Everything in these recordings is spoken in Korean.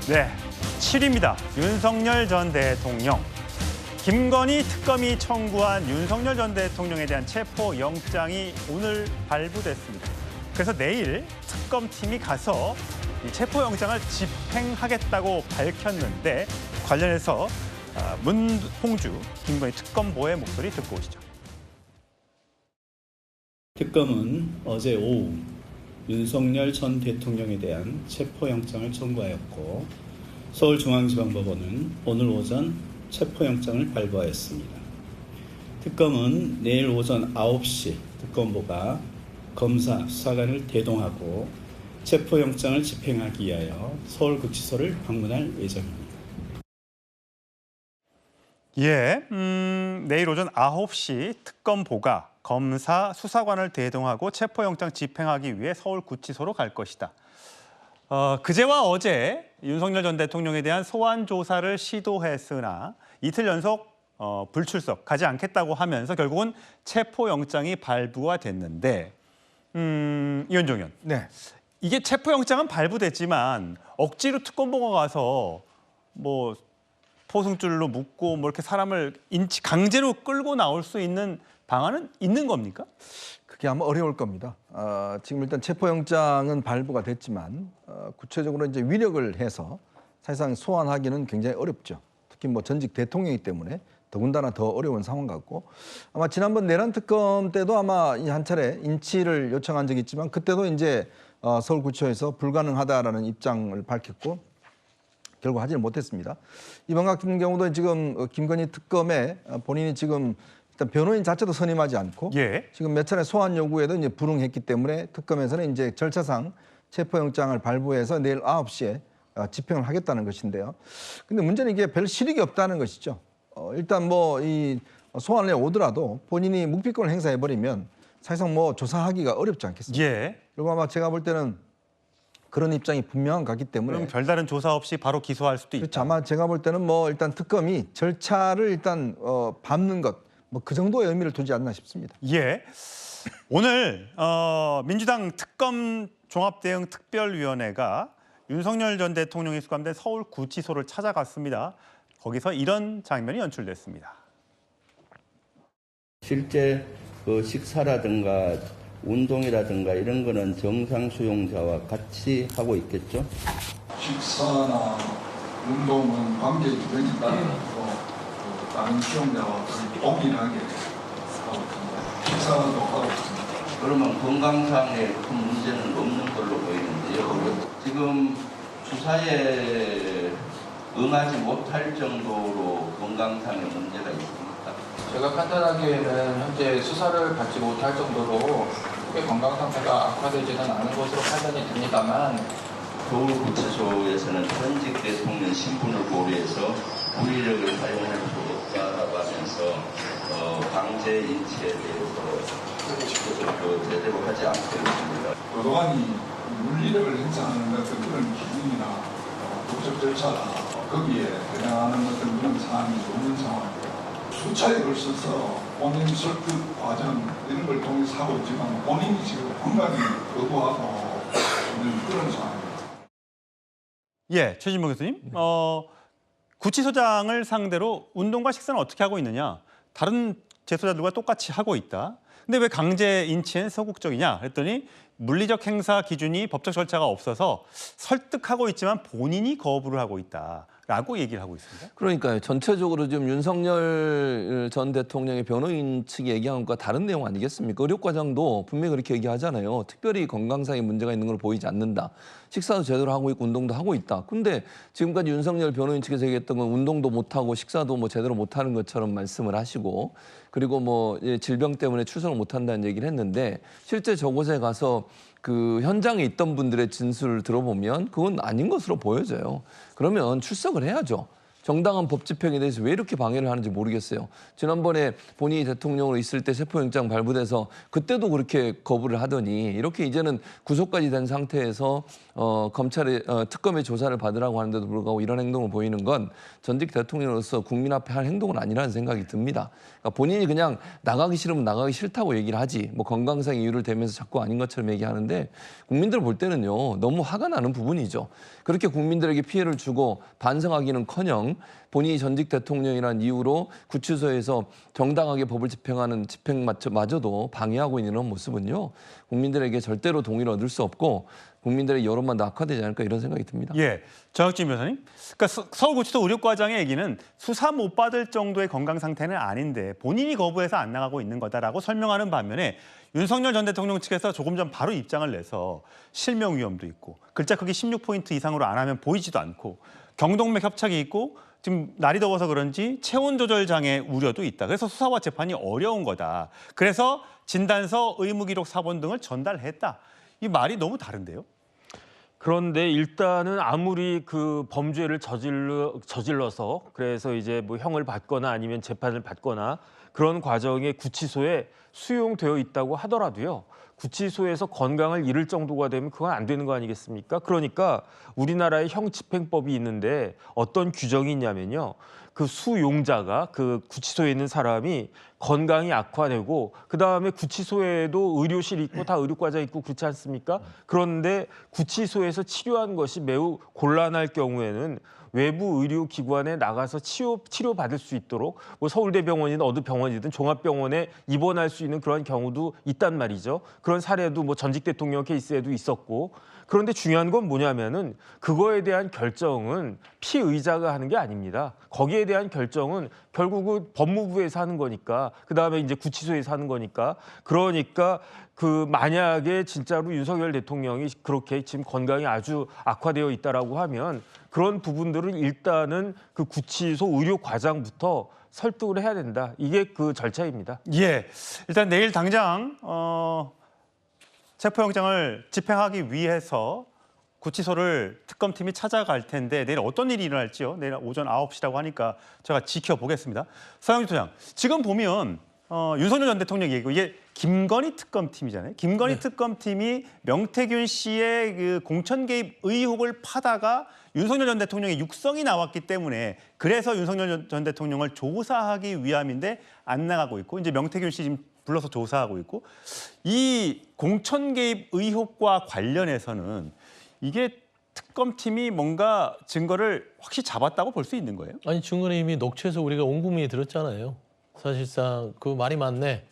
네, 7위입니다. 윤석열 전 대통령. 김건희 특검이 청구한 윤석열 전 대통령에 대한 체포영장이 오늘 발부됐습니다. 그래서 내일 특검팀이 가서 이 체포영장을 집행하겠다고 밝혔는데 관련해서 문홍주 김건희 특검보의 목소리 듣고 오시죠. 특검은 어제 오후 윤석열 전 대통령에 대한 체포영장을 청구하였고 서울중앙지방법원은 오늘 오전 체포영장을 발부하였습니다. 특검은 내일 오전 9시 특검보가 검사, 수사관을 대동하고 체포영장을 집행하기 위하여 서울구치소를 방문할 예정입니다. 예, 내일 오전 9시 특검보가 검사, 수사관을 대동하고 체포영장 집행하기 위해 서울구치소로 갈 것이다. 그제와 어제 윤석열 전 대통령에 대한 소환 조사를 시도했으나 이틀 연속 불출석, 가지 않겠다고 하면서 결국은 체포영장이 발부가 됐는데 이현종 의원, 네. 이게 체포영장은 발부됐지만 억지로 특검보가 가서 뭐 포승줄로 묶고 뭐 이렇게 사람을 강제로 끌고 나올 수 있는 방안은 있는 겁니까? 그게 아마 어려울 겁니다. 지금 일단 체포영장은 발부가 됐지만 구체적으로 이제 위력을 해서 사실상 소환하기는 굉장히 어렵죠. 특히 뭐 전직 대통령이기 때문에 더군다나 더 어려운 상황 같고 아마 지난번 내란 특검 때도 아마 한 차례 인치를 요청한 적이 있지만 그때도 이제 서울구치소에서 불가능하다라는 입장을 밝혔고 결국 하지는 못했습니다. 이번 같은 경우도 지금 김건희 특검에 본인이 지금 일단 변호인 자체도 선임하지 않고 지금 몇 차례 소환 요구에도 이제 불응했기 때문에 특검에서는 이제 절차상 체포영장을 발부해서 내일 9시에 집행을 하겠다는 것인데요. 근데 문제는 이게 별 실익이 없다는 것이죠. 일단 뭐 이 소환에 오더라도 본인이 묵비권을 행사해버리면 사실상 뭐 조사하기가 어렵지 않겠습니까? 그리고 아마 제가 볼 때는 그런 입장이 분명한 것 같기 때문에 그럼 별다른 조사 없이 바로 기소할 수도 있다. 그렇죠. 아마 제가 볼 때는 뭐 일단 특검이 절차를 일단 밟는 것 뭐 그 정도의 의미를 두지 않나 싶습니다. 예. 오늘 민주당 특검 종합대응특별위원회가 윤석열 전 대통령이 수감된 서울구치소를 찾아갔습니다. 거기서 이런 장면이 연출됐습니다. 실제 그 식사라든가 운동이라든가 이런 거는 정상 수용자와 같이 하고 있겠죠? 식사나 운동은 관계에 되니까 다른 수용자와 동일하게 하고 있습니다. 식사도 하고 있습니다. 그러면 건강상의 큰 문제는 없는 걸로 보이는데요. 지금 수사에 응하지 못할 정도로 건강상의 문제가 있습니까? 제가 판단하기에는 현재 수사를 받지 못할 정도로 크게 건강 상태가 악화되지는 않은 것으로 판단이 됩니다만 서울구치소에서는 현직 대통령 신분을 고려해서 불의력을 사용할 수 없다라고 하면서 강제 인치에 대해서 제대로 하지 않고 있습니다. 도도관이 물리력을 행사하는 어떤 그런 기준이나 법적 절차나 거기에 해당하는 어떤 그런 사안이 없는 상황입니다. 수차에 걸쳐서 본인 설득 과정 이런 걸 통해서 하고 있지만 본인이 지금 건강히 거부하고 있는 그런 상황입니다. 예, 최진봉 교수님. 구치소장을 상대로 운동과 식사는 어떻게 하고 있느냐? 다른 재소자들과 똑같이 하고 있다. 근데 왜 강제 인치엔 소극적이냐? 했더니 물리적 행사 기준이 법적 절차가 없어서 설득하고 있지만 본인이 거부를 하고 있다라고 얘기를 하고 있습니다. 그러니까요. 전체적으로 지금 윤석열 전 대통령의 변호인 측이 얘기한 것과 다른 내용 아니겠습니까? 의료과정도 분명히 그렇게 얘기하잖아요. 특별히 건강상의 문제가 있는 걸 보이지 않는다. 식사도 제대로 하고 있고 운동도 하고 있다. 근데 지금까지 윤석열 변호인 측에서 얘기했던 건 운동도 못하고 식사도 뭐 제대로 못하는 것처럼 말씀을 하시고 그리고 뭐 질병 때문에 출석을 못한다는 얘기를 했는데 실제 저곳에 가서 그 현장에 있던 분들의 진술을 들어보면 그건 아닌 것으로 보여져요. 그러면 출석을 해야죠. 정당한 법 집행에 대해서 왜 이렇게 방해를 하는지 모르겠어요. 지난번에 본인이 대통령으로 있을 때 체포영장 발부돼서 그때도 그렇게 거부를 하더니 이렇게 이제는 구속까지 된 상태에서 검찰의 특검의 조사를 받으라고 하는데도 불구하고 이런 행동을 보이는 건 전직 대통령으로서 국민 앞에 할 행동은 아니라는 생각이 듭니다. 그러니까 본인이 그냥 나가기 싫으면 나가기 싫다고 얘기를 하지 뭐 건강상 이유를 대면서 자꾸 아닌 것처럼 얘기하는데 국민들 볼 때는요 너무 화가 나는 부분이죠. 그렇게 국민들에게 피해를 주고 반성하기는커녕 본인이 전직 대통령이라는 이유로 구치소에서 정당하게 법을 집행하는 집행마저도 방해하고 있는 이런 모습은요 국민들에게 절대로 동의를 얻을 수 없고 국민들의 여론만 더 악화되지 않을까 이런 생각이 듭니다. 예, 정학진 변호사님. 그러니까 서울구치소 의료과장의 얘기는 수사 못 받을 정도의 건강 상태는 아닌데 본인이 거부해서 안 나가고 있는 거다라고 설명하는 반면에 윤석열 전 대통령 측에서 조금 전 바로 입장을 내서 실명 위험도 있고 글자 크기 16포인트 이상으로 안 하면 보이지도 않고 경동맥 협착이 있고 지금 날이 더워서 그런지 체온 조절 장애 우려도 있다. 그래서 수사와 재판이 어려운 거다. 그래서 진단서, 의무기록 사본 등을 전달했다. 이 말이 너무 다른데요? 그런데 일단은 아무리 그 범죄를 저질러서 그래서 이제 뭐 형을 받거나 아니면 재판을 받거나 그런 과정에 구치소에 수용되어 있다고 하더라도요. 구치소에서 건강을 잃을 정도가 되면 그건 안 되는 거 아니겠습니까? 그러니까 우리나라에 형 집행법이 있는데 어떤 규정이 있냐면요. 그 수용자가 그 구치소에 있는 사람이 건강이 악화되고 그다음에 구치소에도 의료실 있고 다 의료과장 있고 그렇지 않습니까? 그런데 구치소에서 치료한 것이 매우 곤란할 경우에는 외부 의료기관에 나가서 치료받을 수 있도록 뭐 서울대병원이든 어느 병원이든 종합병원에 입원할 수 있는 그런 경우도 있단 말이죠. 그런 사례도 뭐 전직 대통령 케이스에도 있었고 그런데 중요한 건 뭐냐면은 그거에 대한 결정은 피의자가 하는 게 아닙니다. 거기에 대한 결정은 결국은 법무부에서 하는 거니까 그다음에 이제 구치소에서 하는 거니까 그러니까 그 만약에 진짜로 윤석열 대통령이 그렇게 지금 건강이 아주 악화되어 있다라고 하면 그런 부분들은 일단은 그 구치소 의료과장부터 설득을 해야 된다. 이게 그 절차입니다. 예, 일단 내일 당장 체포영장을 집행하기 위해서 구치소를 특검팀이 찾아갈 텐데 내일 어떤 일이 일어날지요. 내일 오전 9시라고 하니까 제가 지켜보겠습니다. 서영주 소장, 지금 보면 윤석열 전 대통령 얘기고 이게 김건희 특검팀이잖아요. 김건희 특검팀이 명태균 씨의 그 공천 개입 의혹을 파다가 윤석열 전 대통령의 육성이 나왔기 때문에 그래서 윤석열 전 대통령을 조사하기 위함인데 안 나가고 있고 이제 명태균 씨 지금 불러서 조사하고 있고 이 공천 개입 의혹과 관련해서는 이게 특검팀이 뭔가 증거를 확실히 잡았다고 볼 수 있는 거예요? 아니 증거는 이미 녹취해서 우리가 온 국민이 들었잖아요. 사실상 그 말이 맞네.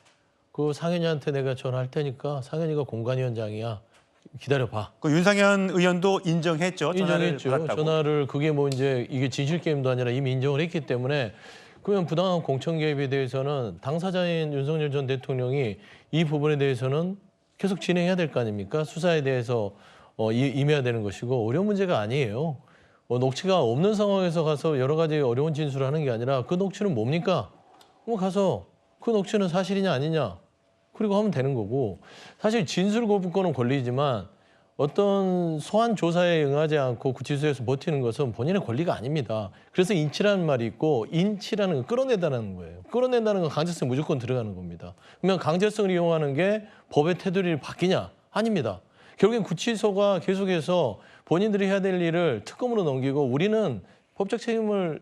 그 상현이한테 내가 전화할 테니까 상현이가 공관위원장이야. 기다려봐. 그 윤상현 의원도 인정했죠. 인정했죠. 받았다고. 전화를 그게 뭐 이제 이게 진실 게임도 아니라 이미 인정을 했기 때문에 그러면 부당한 공천 개입에 대해서는 당사자인 윤석열 전 대통령이 이 부분에 대해서는 계속 진행해야 될 거 아닙니까? 수사에 대해서 임해야 되는 것이고 어려운 문제가 아니에요. 녹취가 없는 상황에서 가서 여러 가지 어려운 진술을 하는 게 아니라 그 녹취는 뭡니까? 뭐 가서 그 녹취는 사실이냐 아니냐 그리고 하면 되는 거고 사실 진술 거부권은 권리지만 어떤 소환 조사에 응하지 않고 구치소에서 버티는 것은 본인의 권리가 아닙니다. 그래서 인치라는 말이 있고 인치라는 건 끌어내다는 거예요. 끌어낸다는 건 강제성 무조건 들어가는 겁니다. 그러면 강제성을 이용하는 게 법의 테두리를 바뀌냐? 아닙니다. 결국엔 구치소가 계속해서 본인들이 해야 될 일을 특검으로 넘기고 우리는 법적 책임을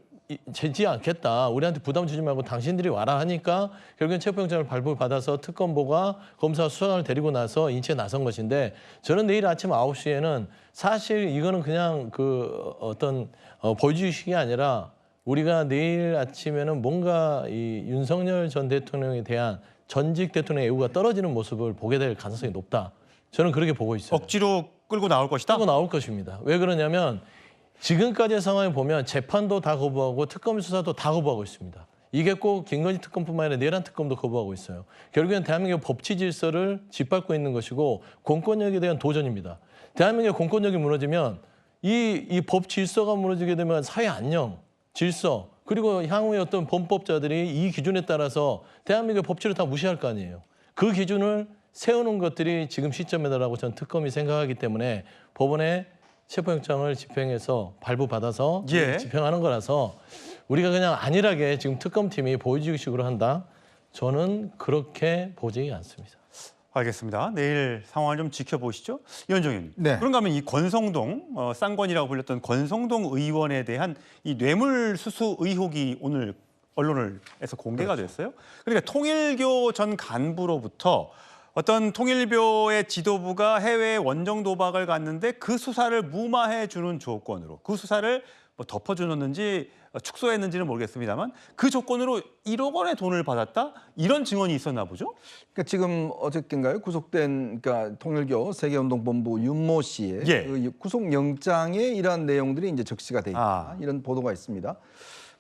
지지 않겠다. 우리한테 부담 주지 말고 당신들이 와라 하니까 결국엔 체포영장을 발부받아서 특검보가 검사 수사관을 데리고 나서 인체에 나선 것인데 저는 내일 아침 9시에는 사실 이거는 그냥 그 어떤 보여주식이 아니라 우리가 내일 아침에는 뭔가 이 윤석열 전 대통령에 대한 전직 대통령의 애우가 떨어지는 모습을 보게 될 가능성이 높다. 저는 그렇게 보고 있어요. 억지로 끌고 나올 것이다? 끌고 나올 것입니다. 왜 그러냐면 지금까지의 상황을 보면 재판도 다 거부하고 특검 수사도 다 거부하고 있습니다. 이게 꼭 김건희 특검뿐만 아니라 내란 특검도 거부하고 있어요. 결국엔 대한민국의 법치 질서를 짓밟고 있는 것이고 공권력에 대한 도전입니다. 대한민국의 공권력이 무너지면 이 법 질서가 무너지게 되면 사회 안녕, 질서 그리고 향후의 어떤 범법자들이 이 기준에 따라서 대한민국의 법치를 다 무시할 거 아니에요. 그 기준을 세우는 것들이 지금 시점이다라고 전 특검이 생각하기 때문에 법원에 체포영장을 집행해서 발부받아서 예. 집행하는 거라서 우리가 그냥 안일하게 지금 특검팀이 보여주기식으로 한다. 저는 그렇게 보지 않습니다. 알겠습니다. 내일 상황을 좀 지켜보시죠. 이현정 의원님. 네. 그런가 하면 이 권성동, 쌍권이라고 불렸던 권성동 의원에 대한 이 뇌물수수 의혹이 오늘 언론에서 공개가 됐어요. 그러니까 통일교 전 간부로부터 어떤 통일교의 지도부가 해외에 원정 도박을 갔는데 그 수사를 무마해 주는 조건으로 그 수사를 뭐 덮어주었는지 축소했는지는 모르겠습니다만 그 조건으로 1억 원의 돈을 받았다 이런 증언이 있었나 보죠. 그러니까 지금 어저께인가요? 구속된 그러니까 통일교 세계운동본부 윤모 씨의 예. 그 구속영장에 이러한 내용들이 이제 적시가 돼 있다. 이런 보도가 있습니다.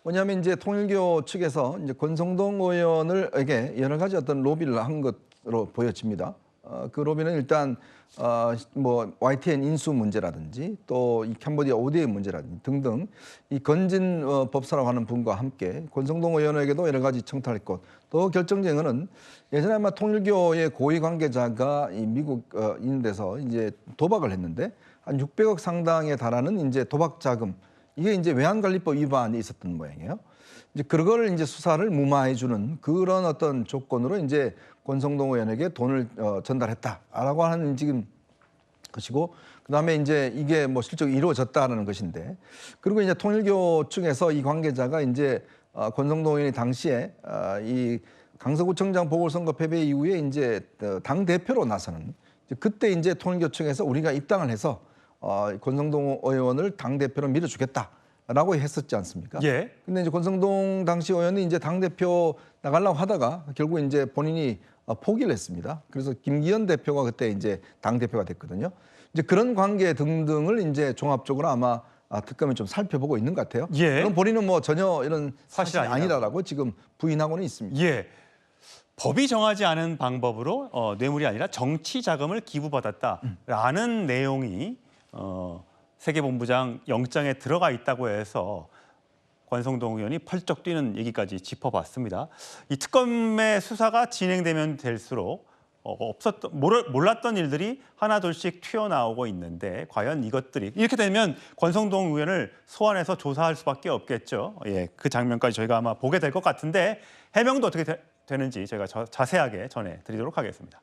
뭐냐면 이제 통일교 측에서 이제 권성동 의원에게 여러 가지 어떤 로비를 한 것으로 보여집니다. 그 로비는 일단 뭐 YTN 인수 문제라든지 또 이 캄보디아 ODA 문제라든지 등등 이 건진 법사라고 하는 분과 함께 권성동 의원에게도 여러 가지 청탁을 했고 또 결정적인 거는 예전에 아마 통일교의 고위 관계자가 이 미국 있는 데서 이제 도박을 했는데 한 600억 상당에 달하는 이제 도박 자금 이게 이제 외환관리법 위반이 있었던 모양이에요. 이제 그걸 이제 수사를 무마해 주는 그런 어떤 조건으로 이제 권성동 의원에게 돈을 전달했다라고 하는 지금 것이고 그다음에 이제 이게 뭐 실적으로 이루어졌다는 것인데 그리고 이제 통일교 측에서 이 관계자가 이제 권성동 의원이 당시에 이 강서구청장 보궐선거 패배 이후에 이제 당 대표로 나서는 그때 이제 통일교 측에서 우리가 입당을 해서 권성동 의원을 당 대표로 밀어주겠다라고 했었지 않습니까? 예. 근데 이제 권성동 당시 의원이 이제 당 대표 나가려고 하다가 결국 이제 본인이 포기를 했습니다. 그래서 김기현 대표가 그때 이제 당 대표가 됐거든요. 이제 그런 관계 등등을 이제 종합적으로 아마 특검이 좀 살펴보고 있는 것 같아요. 예. 그럼 본인은 뭐 전혀 이런 사실이 아니다. 아니다라고 지금 부인하고는 있습니다. 예. 법이 정하지 않은 방법으로 뇌물이 아니라 정치 자금을 기부받았다라는 내용이 세계본부장 영장에 들어가 있다고 해서 권성동 의원이 펄쩍 뛰는 얘기까지 짚어봤습니다. 이 특검의 수사가 진행되면 될수록 몰랐던 일들이 하나둘씩 튀어나오고 있는데 과연 이것들이 이렇게 되면 권성동 의원을 소환해서 조사할 수밖에 없겠죠. 예, 그 장면까지 저희가 아마 보게 될 것 같은데 해명도 어떻게 되는지 저희가 자세하게 전해드리도록 하겠습니다.